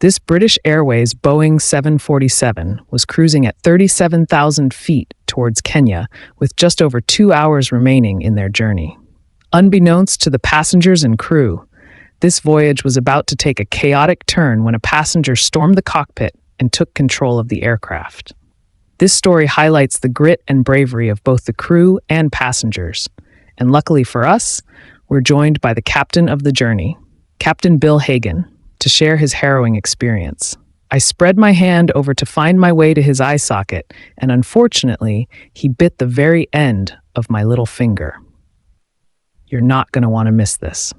This British Airways Boeing 747 was cruising at 37,000 feet towards Kenya with just over 2 hours remaining in their journey. Unbeknownst to the passengers and crew, this voyage was about to take a chaotic turn when a passenger stormed the cockpit and took control of the aircraft. This story highlights the grit and bravery of both the crew and passengers. And luckily for us, we're joined by the captain of the journey, Capt Bill Hagan, to share his harrowing experience. I spread my hand over to find my way to his eye socket, and unfortunately, he bit the very end of my little finger. You're not going to want to miss this.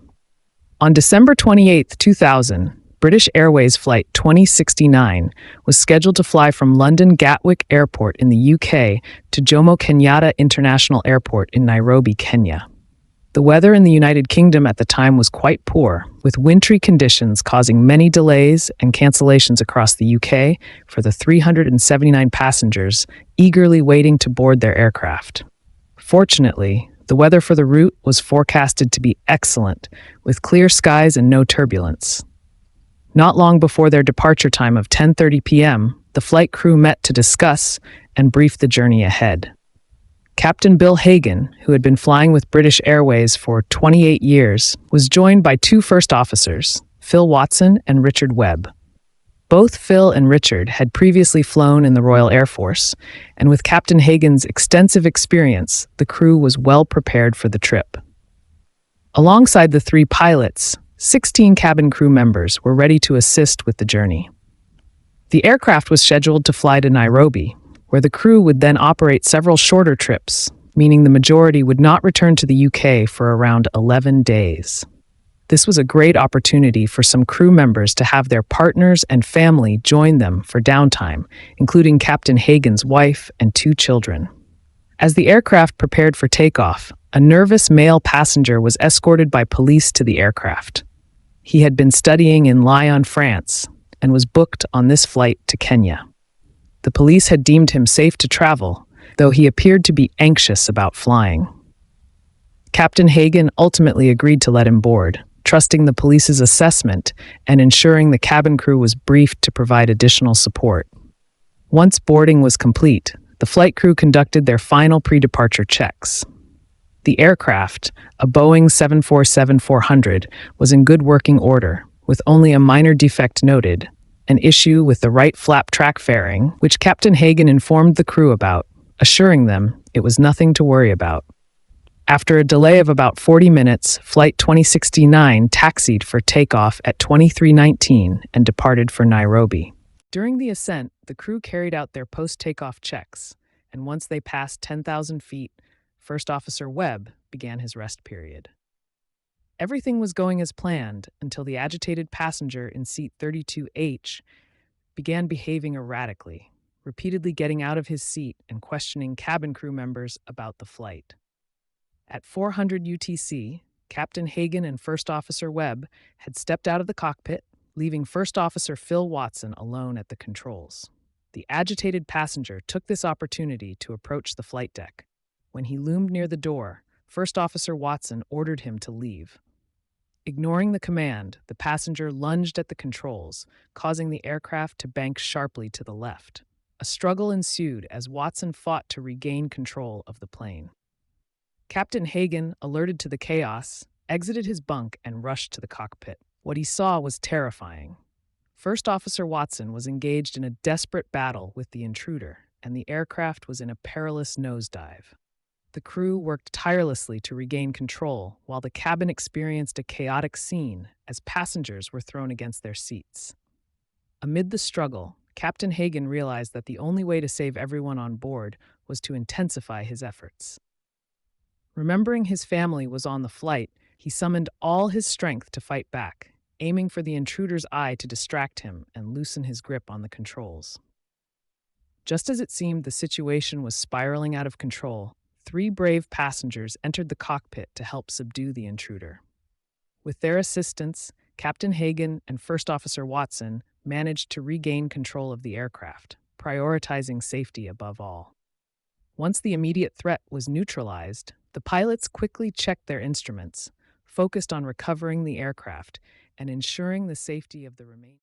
On December 28, 2000, British Airways Flight 2069 was scheduled to fly from London Gatwick Airport in the UK to Jomo Kenyatta International Airport in Nairobi, Kenya. The weather in the United Kingdom at the time was quite poor, with wintry conditions causing many delays and cancellations across the UK for the 379 passengers eagerly waiting to board their aircraft. Fortunately, the weather for the route was forecasted to be excellent, with clear skies and no turbulence. Not long before their departure time of 10:30 p.m., the flight crew met to discuss and brief the journey ahead. Capt Bill Hagan, who had been flying with British Airways for 28 years, was joined by two first officers, Phil Watson and Richard Webb. Both Phil and Richard had previously flown in the Royal Air Force, and with Captain Hagan's extensive experience, the crew was well prepared for the trip. Alongside the three pilots, 16 cabin crew members were ready to assist with the journey. The aircraft was scheduled to fly to Nairobi, where the crew would then operate several shorter trips, meaning the majority would not return to the UK for around 11 days. This was a great opportunity for some crew members to have their partners and family join them for downtime, including Captain Hagan's wife and 2 children. As the aircraft prepared for takeoff, a nervous male passenger was escorted by police to the aircraft. He had been studying in Lyon, France, and was booked on this flight to Kenya. The police had deemed him safe to travel, though he appeared to be anxious about flying. Captain Hagan ultimately agreed to let him board, trusting the police's assessment and ensuring the cabin crew was briefed to provide additional support. Once boarding was complete, the flight crew conducted their final pre-departure checks. The aircraft, a Boeing 747-400, was in good working order, with only a minor defect noted, an issue with the right flap track fairing, which Captain Hagan informed the crew about, assuring them it was nothing to worry about. After a delay of about 40 minutes, Flight 2069 taxied for takeoff at 23:19 and departed for Nairobi. During the ascent, the crew carried out their post-takeoff checks, and once they passed 10,000 feet, First Officer Webb began his rest period. Everything was going as planned until the agitated passenger in seat 32H began behaving erratically, repeatedly getting out of his seat and questioning cabin crew members about the flight. At 400 UTC, Captain Hagan and First Officer Webb had stepped out of the cockpit, leaving First Officer Phil Watson alone at the controls. The agitated passenger took this opportunity to approach the flight deck. When he loomed near the door, First Officer Watson ordered him to leave. Ignoring the command, the passenger lunged at the controls, causing the aircraft to bank sharply to the left. A struggle ensued as Watson fought to regain control of the plane. Captain Hagan, alerted to the chaos, exited his bunk and rushed to the cockpit. What he saw was terrifying. First Officer Watson was engaged in a desperate battle with the intruder, and the aircraft was in a perilous nosedive. The crew worked tirelessly to regain control, while the cabin experienced a chaotic scene as passengers were thrown against their seats. Amid the struggle, Captain Hagan realized that the only way to save everyone on board was to intensify his efforts. Remembering his family was on the flight, he summoned all his strength to fight back, aiming for the intruder's eye to distract him and loosen his grip on the controls. Just as it seemed the situation was spiraling out of control, 3 brave passengers entered the cockpit to help subdue the intruder. With their assistance, Captain Hagan and First Officer Watson managed to regain control of the aircraft, prioritizing safety above all. Once the immediate threat was neutralized, the pilots quickly checked their instruments, focused on recovering the aircraft and ensuring the safety of the remaining